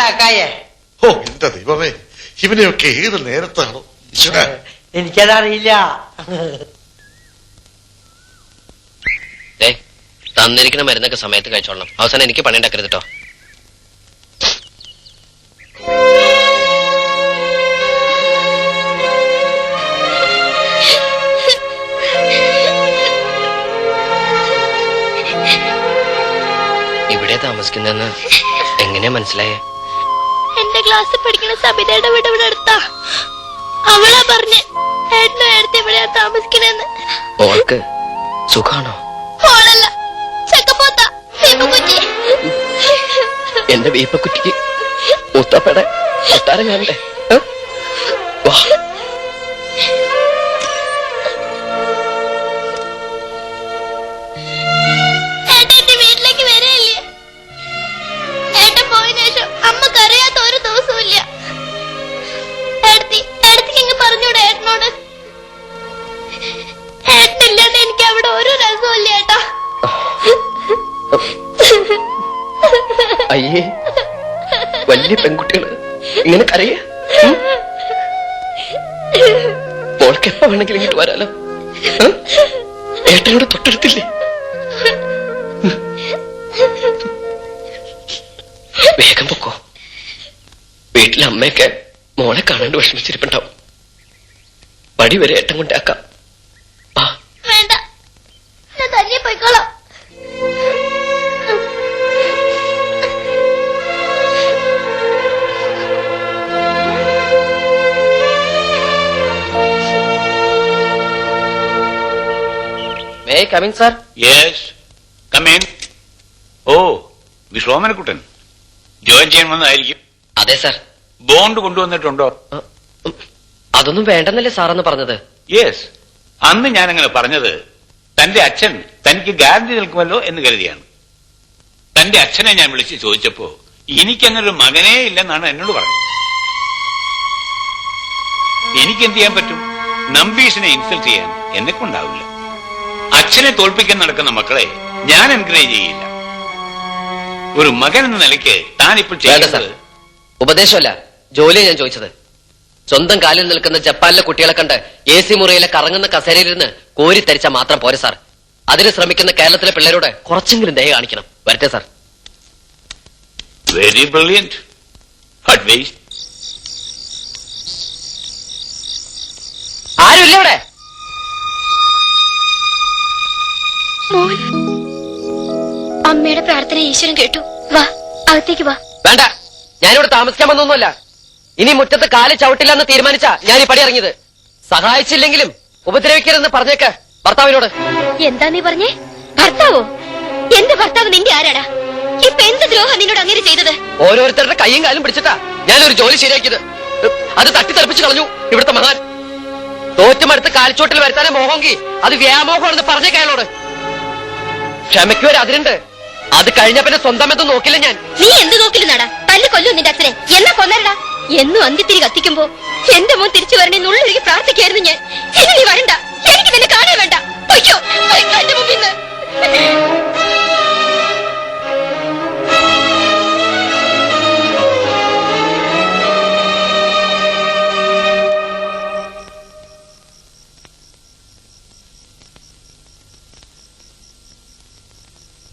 കാക്കായെ. ഓ എന്റെ ദൈവമേ, ഇവനെയൊക്കെ ഏത് നേരത്താണോ ഈശ്വര. എനിക്കതറിയില്ല. തന്നിരിക്കുന്ന മരുന്നൊക്കെ സമയത്ത് കഴിച്ചോളണം. അവസാനം എനിക്ക് പണി ഉണ്ടാക്കരുത് കേട്ടോ. ഇവിടെ താമസിക്കുന്നെന്ന് എങ്ങനെയാ മനസ്സിലായേ? എന്റെ ക്ലാസ്സിൽ പഠിക്കുന്ന സബിതയുടെ വീട് ഇവിടെ അടുത്താ. അവളാ പറഞ്ഞ് ഏട്ടനും ഏടത്തി ഇവിടെയാ താമസിക്കണെന്ന്. ഓൾക്ക് സുഖാണോ? ഓളല്ല, ചക്കപ്പോത്ത വീപ്പക്കുറ്റി. എന്റെ വീപ്പക്കുറ്റിക്ക് മുത്തപ്പടെ കൊട്ടാരം കാണണ്ടേ? വാ. അയ്യേ, വലിയ പെൺകുട്ടികള് ഇങ്ങനെ കരയ. മോൾക്ക് എപ്പ വേണമെങ്കിലും ഇങ്ങോട്ട് വരാലോ. ഏട്ടനോട് തൊട്ടടുത്തില്ലേ? വേഗം പൊക്കോ. വീട്ടിലെ അമ്മയൊക്കെ മോളെ കാണാണ്ട് വിഷമിച്ചിരിപ്പുണ്ടാവും. പടി വരെ ഏട്ടൻ കൊണ്ടാക്കാം. വേണ്ട, ഞാൻ തന്നെ പോയിക്കോളാം. May I come in, sir? Yes, come in. Oh, Vishwomanakuttan join ചെയ്യാൻ വന്നതായിരിക്കും. അതെ സർ. ബോണ്ട് കൊണ്ടുവന്നിട്ടുണ്ടോ? അതൊന്നും വേണ്ടെന്നല്ലേ സാറെന്ന് പറഞ്ഞത്? യെസ്, അന്ന് ഞാൻ അങ്ങനെ പറഞ്ഞത് തന്റെ അച്ഛൻ തനിക്ക് ഗ്യാരണ്ടി നിൽക്കുമല്ലോ എന്ന് കരുതിയാണ്. തന്റെ അച്ഛനെ ഞാൻ വിളിച്ച് ചോദിച്ചപ്പോ എനിക്കങ്ങനെ ഒരു മകനേ ഇല്ലെന്നാണ് എന്നോട് പറഞ്ഞത്. എനിക്കെന്ത് ചെയ്യാൻ പറ്റും? നമ്പീസിനെ ഇൻസൾട്ട് ചെയ്യാൻ എന്നെ കൊണ്ടാവില്ല. അച്ഛനെ തോൽപ്പിക്കാൻ നടക്കുന്ന മക്കളെ ഞാൻ എൻകറേജ് ചെയ്യില്ല. ഒരു മകൻ എന്ന നിലയ്ക്ക് താനിപ്പോൾ ചെയ്യേണ്ടത് ഉപദേശമല്ല, ജോലിയെ ഞാൻ ചോദിച്ചത്. സ്വന്തം കാലിൽ നിൽക്കുന്ന ജപ്പാനിലെ കുട്ടികളെ കണ്ട് AC മുറിയിലെ കറങ്ങുന്ന കസേരയിലിരുന്ന് കോരിത്തരിച്ചാൽ മാത്രം പോരെ സാർ. അതിന് ശ്രമിക്കുന്ന കേരളത്തിലെ പിള്ളേരോട് കുറച്ചെങ്കിലും ദയ കാണിക്കണം. വരട്ടെ സാർ. Very brilliant advice. ആരുമില്ല ഇവിടെ? അമ്മയുടെ പ്രാർത്ഥന ഈശ്വരൻ കേട്ടു. വാ, അകത്തേക്ക് വാ. വേണ്ട, ഞാനിവിടെ താമസിക്കാൻ വന്നൊന്നുമല്ല. ഇനി മുറ്റത്ത് കാല് ചവിട്ടില്ല എന്ന് തീരുമാനിച്ചാ ഞാൻ ഈ പടി ഇറങ്ങിയത്. സഹായിച്ചില്ലെങ്കിലും ഉപദ്രവിക്കരുതെന്ന് പറഞ്ഞേക്ക് ഭർത്താവിനോട്. എന്താ നീ പറഞ്ഞേ? ഭർത്താവോ? എന്റെ ഭർത്താവ് നിന്റെ ആരാടാ? ഇപ്പൊ എന്ത് ദ്രോഹം നിന്നോട് അങ്ങനെ ചെയ്തത്? ഓരോരുത്തരുടെ കൈയും കാലും പിടിച്ചിട്ടാ ഞാനൊരു ജോലി ശരിയാക്കിയത്. അത് തട്ടിത്തെറിപ്പിച്ച് കളഞ്ഞു ഇവിടുത്തെ മഹാൻ. തോറ്റുമടുത്ത് കാൽച്ചോട്ടിൽ വരുത്താനേ മോഹമെങ്കിൽ അത് വ്യാമോഹമാണെന്ന് പറഞ്ഞേക്കയാളോട്. ക്ഷമയ്ക്ക് ഒരു അതിരുണ്ട്. അത് കഴിഞ്ഞ പിന്നെ സ്വന്തം എന്തും നോക്കില്ല ഞാൻ. നീ എന്ത് നോക്കില്ലെന്നാടാ? തല്ല് കൊല്ലു നിന്റെ അച്ഛനെ. എന്നാ കൊന്നരടാ. എന്നും അന്ത്യത്തിരി കത്തിക്കുമ്പോ എന്റെ മോൻ തിരിച്ചു വരണേന്നുള്ളൊരുക്കി പ്രാർത്ഥിക്കായിരുന്നു ഞാൻ. ഇനി നീ വരണ്ട, എനിക്ക് നിന്നെ കാണാൻ വേണ്ട. പൊയ്ക്കോ, പൊയ്ക്കോ എന്റെ മുമ്പിൽ നിന്ന്.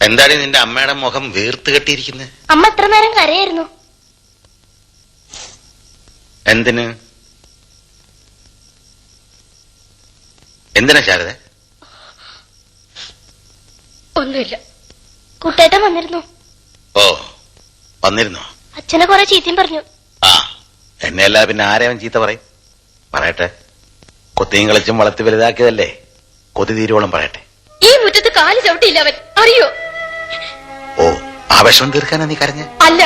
എന്താണ് നിന്റെ അമ്മയുടെ മുഖം വീർത്ത് കെട്ടിയിരിക്കുന്നത്? അമ്മ എത്ര നേരം കരയായിരുന്നു. എന്തിന്? എന്തിനാ ശാരദ? ഒന്നുമില്ല. കുട്ടേട്ടൻ വന്നിരുന്നു. ഓ, വന്നിരുന്നോ? അച്ഛനെ കുറെ ചീത്തയും പറഞ്ഞു. ആ, എന്നെയല്ല പിന്നെ ആരെയും ചീത്ത പറയും? പറയട്ടെ. കൊത്തിയും കളിച്ചും വളർത്തി വലുതാക്കിയതല്ലേ, കൊതി തീരുവോളം പറയട്ടെ. ഈ മുറ്റത്ത് കാല് ചവിട്ടിയില്ല അവൻ, അറിയോ? ഓ, ആ വിഷമം തീർക്കാനാ നീ കരഞ്ഞ? അല്ല,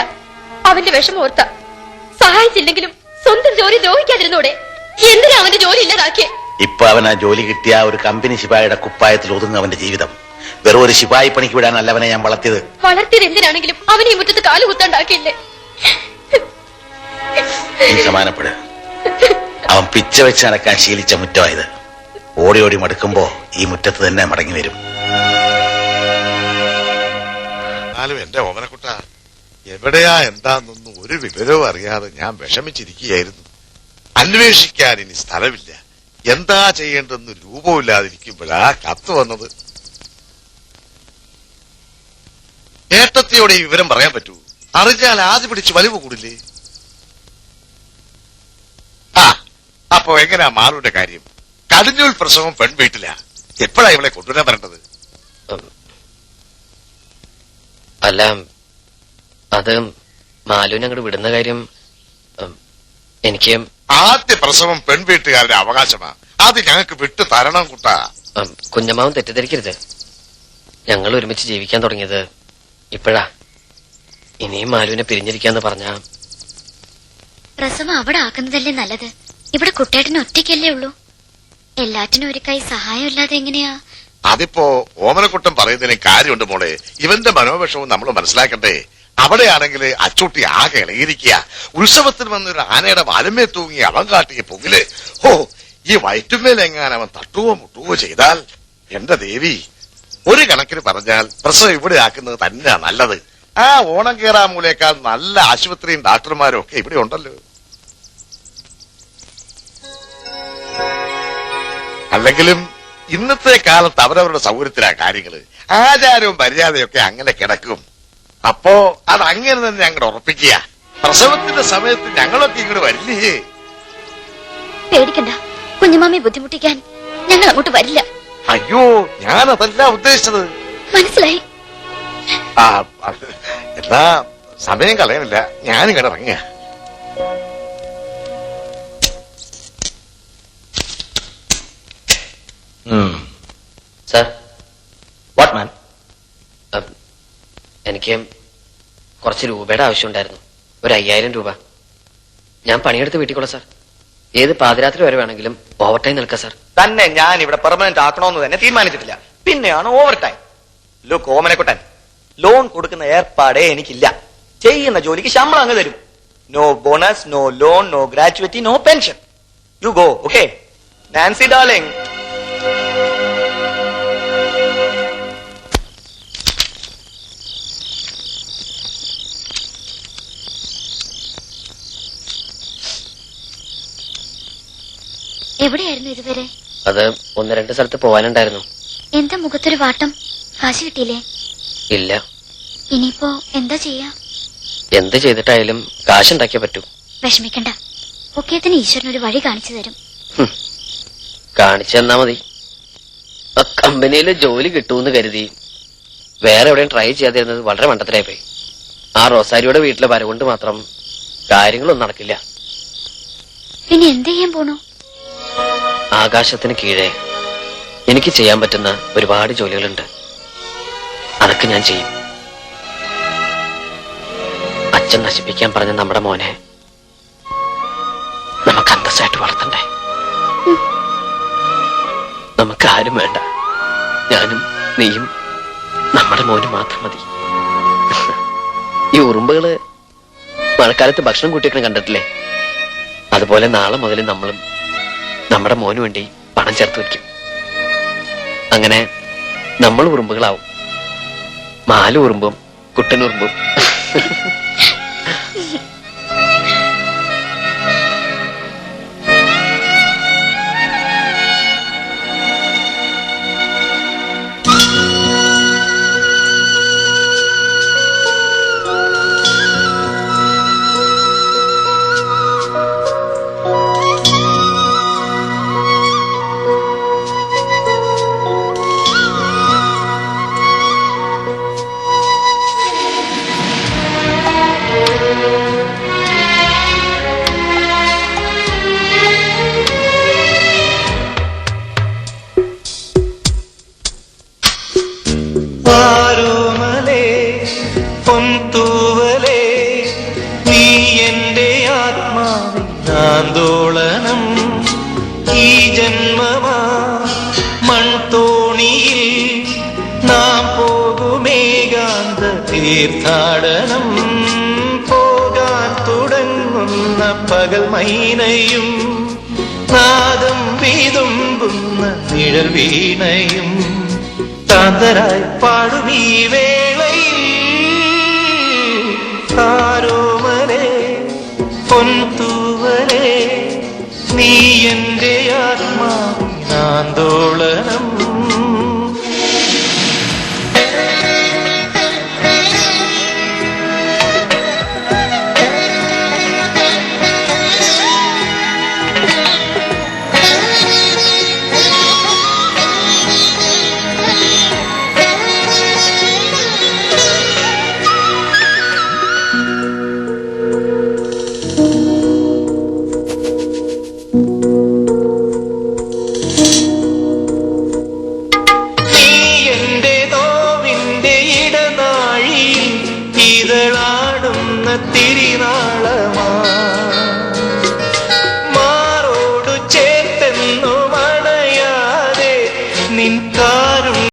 അവന്റെ വിഷമം ഓർത്ത. സഹായിച്ചില്ലെങ്കിലും സ്വന്തം ജോലി ദ്രോഹിക്കാതിരുന്നോടെ. എന്തിനാ അവന്റെ ജോലി ഇല്ലാതാക്കിയേ? ഇപ്പൊ അവൻ ആ ജോലി കിട്ടിയ ഒരു കമ്പനി ശിപായിയുടെ കുപ്പായത്തിൽ ഒതുങ്ങും അവന്റെ ജീവിതം. വെറും ഒരു ശിപായി പണിക്ക് വിടാനല്ല അവനെ ഞാൻ വളർത്തിയത്. വളർത്തിയത് എന്തിനാണെങ്കിലും അവൻ ഈ മുറ്റത്ത് കാല് കുത്താണ്ടാക്കിയില്ലേ? നീ സമാനപ്പെടുക. അവൻ പിച്ച വെച്ച് നടക്കാൻ ശീലിച്ച മുറ്റമായത്. ഓടി ഓടി മടുക്കുമ്പോ ഈ മുറ്റത്ത് തന്നെ മടങ്ങി വരും. എന്റെ ഓമനക്കുട്ട, എവിടെയാ എന്താന്നൊന്നും ഒരു വിവരവും അറിയാതെ ഞാൻ വിഷമിച്ചിരിക്കുകയായിരുന്നു. അന്വേഷിക്കാൻ ഇനി സ്ഥലമില്ല. എന്താ ചെയ്യേണ്ടെന്ന് രൂപമില്ലാതിരിക്കുമ്പോഴാ കത്ത് വന്നത്. ഏട്ടത്തിയോടെ ഈ വിവരം പറയാൻ പറ്റൂ? അറിഞ്ഞാൽ ആദ്യം പിടിച്ച് വലിവ് കൂടില്ലേ? അപ്പൊ എങ്ങനെയാ മാളുവിന്റെ കാര്യം? കടിഞ്ഞൂൽ പ്രസവം പെൺവീട്ടില. എപ്പോഴാ ഇവളെ കൊണ്ടുവരാൻ വരേണ്ടത്? അല്ല, അത് മാലുവിനെ അങ്ങോട്ട് വിടുന്ന കാര്യം എനിക്ക് ആദ്യ പ്രസവം പെൺവീട്ടുകാരുടെ അവകാശമാ. അത് ഞങ്ങൾക്ക് വിട്ടു തരണം കുട്ടാ. കുഞ്ഞമ്മാവും തെറ്റിദ്ധരിക്കരുത്. ഞങ്ങൾ ഒരുമിച്ച് ജീവിക്കാൻ തുടങ്ങിയത് ഇപ്പോഴാ. ഇനിയും മാലുവിനെ പിരിഞ്ഞിരിക്കാന്ന് പറഞ്ഞാ പ്രസവം അവിടെ ആക്കുന്നതല്ലേ നല്ലത്. ഇവിടെ കുട്ടേട്ടന് ഒറ്റയ്ക്കല്ലേ ഉള്ളൂ. എല്ലാറ്റിനും ഒരു കൈ സഹായമില്ലാതെ എങ്ങനെയാ? അതിപ്പോ ഓമനക്കുട്ടം പറയുന്നതിന് കാര്യമുണ്ട് മോളെ. ഇവന്റെ മനോവിഷവും നമ്മൾ മനസ്സിലാക്കണ്ടേ. അവിടെയാണെങ്കിൽ അച്ചൂട്ടി ആകെ ഇളകിയിരിക്കുക. ഉത്സവത്തിന് വന്നൊരു ആനയുടെ മാലമേ തൂങ്ങി അവൻ കാട്ടിയ പൊങ്ങില് ഈ വയറ്റുമേലെങ്ങാൻ അവൻ തട്ടുവോ മുട്ടുവോ ചെയ്താൽ എന്റെ ദേവി, ഒരു കണക്കിന് പറഞ്ഞാൽ പ്രസവം ഇവിടെ ആക്കുന്നത് തന്നെയാ നല്ലത്. ആ ഓണം കേറാമൂലേക്കാൾ നല്ല ആശുപത്രിയും ഡാക്ടർമാരും ഒക്കെ ഇവിടെ ഉണ്ടല്ലോ. അല്ലെങ്കിലും ഇന്നത്തെ കാലത്ത് അവരവരുടെ സൗകര്യത്തിലാ കാര്യങ്ങള്. ആചാരവും മര്യാദയൊക്കെ അങ്ങനെ കിടക്കും. അപ്പോ അത് അങ്ങനെ തന്നെ അങ്ങോട്ട് ഉറപ്പിക്കുക. പ്രസവത്തിന്റെ സമയത്ത് ഞങ്ങളൊക്കെ ഇങ്ങോട്ട് വരില്ലേ? പേടിക്കണ്ട, കുഞ്ഞുമാമയെ ബുദ്ധിമുട്ടിക്കാൻ ഞങ്ങൾ അങ്ങോട്ട് വരില്ല. അയ്യോ, ഞാനതല്ല ഉദ്ദേശിച്ചത്. മനസ്സിലായി. എന്നാ സമയം കളയാനില്ല, ഞാനിങ്ങോട്ട് ഇറങ്ങിയ. സാർ. What man? എനിക്ക് കുറച്ച് രൂപയുടെ ആവശ്യമുണ്ടായിരുന്നു. ഒരു 5000 രൂപ. ഞാൻ പണിയെടുത്ത് വീട്ടിക്കോളാം സാർ. ഏത് പാതിരാത്രി വരെ വേണമെങ്കിലും ഓവർ ടൈം നിൽക്കാം സാർ. തന്നെ ഞാൻ ഇവിടെ പെർമനന്റ് ആക്കണമെന്ന് തന്നെ തീരുമാനിച്ചിട്ടില്ല. പിന്നെയാണ് over time. Look Omanakkuttan, loan കൊടുക്കുന്ന ഏർപ്പാടേ എനിക്കില്ല. ചെയ്യുന്ന ജോലിക്ക് ശമ്പളം അങ്ങ് തരും. No bonus, no loan, no gratuity, no pension. You go. Okay Nancy darling. എവിടെയായിരുന്നു ഇതുവരെ? അത് 1-2 സ്ഥലത്ത് പോവാനുണ്ടായിരുന്നു. എന്താ മുഖത്തൊരു വാട്ടം? കാശ് കിട്ടിയില്ലേ? ഇല്ല. ഇനിയിപ്പോ എന്താ ചെയ്യാ? എന്ത് ചെയ്തിട്ടായാലും കാശുണ്ടാക്കിയേ പറ്റൂ. വിഷമിക്കണ്ട, ഒക്കേത്തിന് ഈശ്വരനൊരു വഴി കാണിച്ചു തരും. കാണിച്ചു തന്നാ മതി. ആ കമ്പനിയിൽ ജോലി കിട്ടൂന്ന് കരുതി വേറെ എവിടെയും ട്രൈ ചെയ്യാതിരുന്നത് വളരെ മണ്ടത്തിലായി പോയി. ആ റോസാരിയുടെ വീട്ടിലെ വരവുകൊണ്ട് മാത്രം കാര്യങ്ങളൊന്നും നടക്കില്ല. പിന്നെ എന്ത് ചെയ്യാൻ പോണു? ആകാശത്തിന് കീഴെ എനിക്ക് ചെയ്യാൻ പറ്റുന്ന ഒരുപാട് ജോലികളുണ്ട്. അതൊക്കെ ഞാൻ ചെയ്യും. അച്ഛൻ നശിപ്പിക്കാൻ പറഞ്ഞ നമ്മുടെ മോനെ നമുക്ക് അന്തസ്സായിട്ട് വളർത്തണ്ടേ? നമുക്ക് ആരും വേണ്ട. ഞാനും നീയും നമ്മുടെ മോനും മാത്രം മതി. ഈ ഉറുമ്പുകള് മഴക്കാലത്ത് ഭക്ഷണം കൂട്ടിയൊക്കെ കണ്ടിട്ടില്ലേ? അതുപോലെ നാളെ മുതൽ നമ്മളും നമ്മുടെ മോന് വേണ്ടി പണം ചേർത്ത് വയ്ക്കും. അങ്ങനെ നമ്മൾ ഉറുമ്പുകളാവും. മാലു ഉറുമ്പും കുട്ടനുറുമ്പും. ആന്തോളനം ഈ ജന്മമാ മൺതോണിയിൽ നാം പോകുമേകാന്ത തീർത്ഥാടനം. പോകാൻ തുടങ്ങുന്ന പകൽ മൈനയും നാദം വീതുമ്പുന്ന നിഴൽ വീണയും താന്തരായി പാടും ഈ വേളയിൽ ആരോമലേ പൊൻതൂവലേ നീ എന്റെ ആത്മാവിനാന്തോളനം. തിരിനാളമായി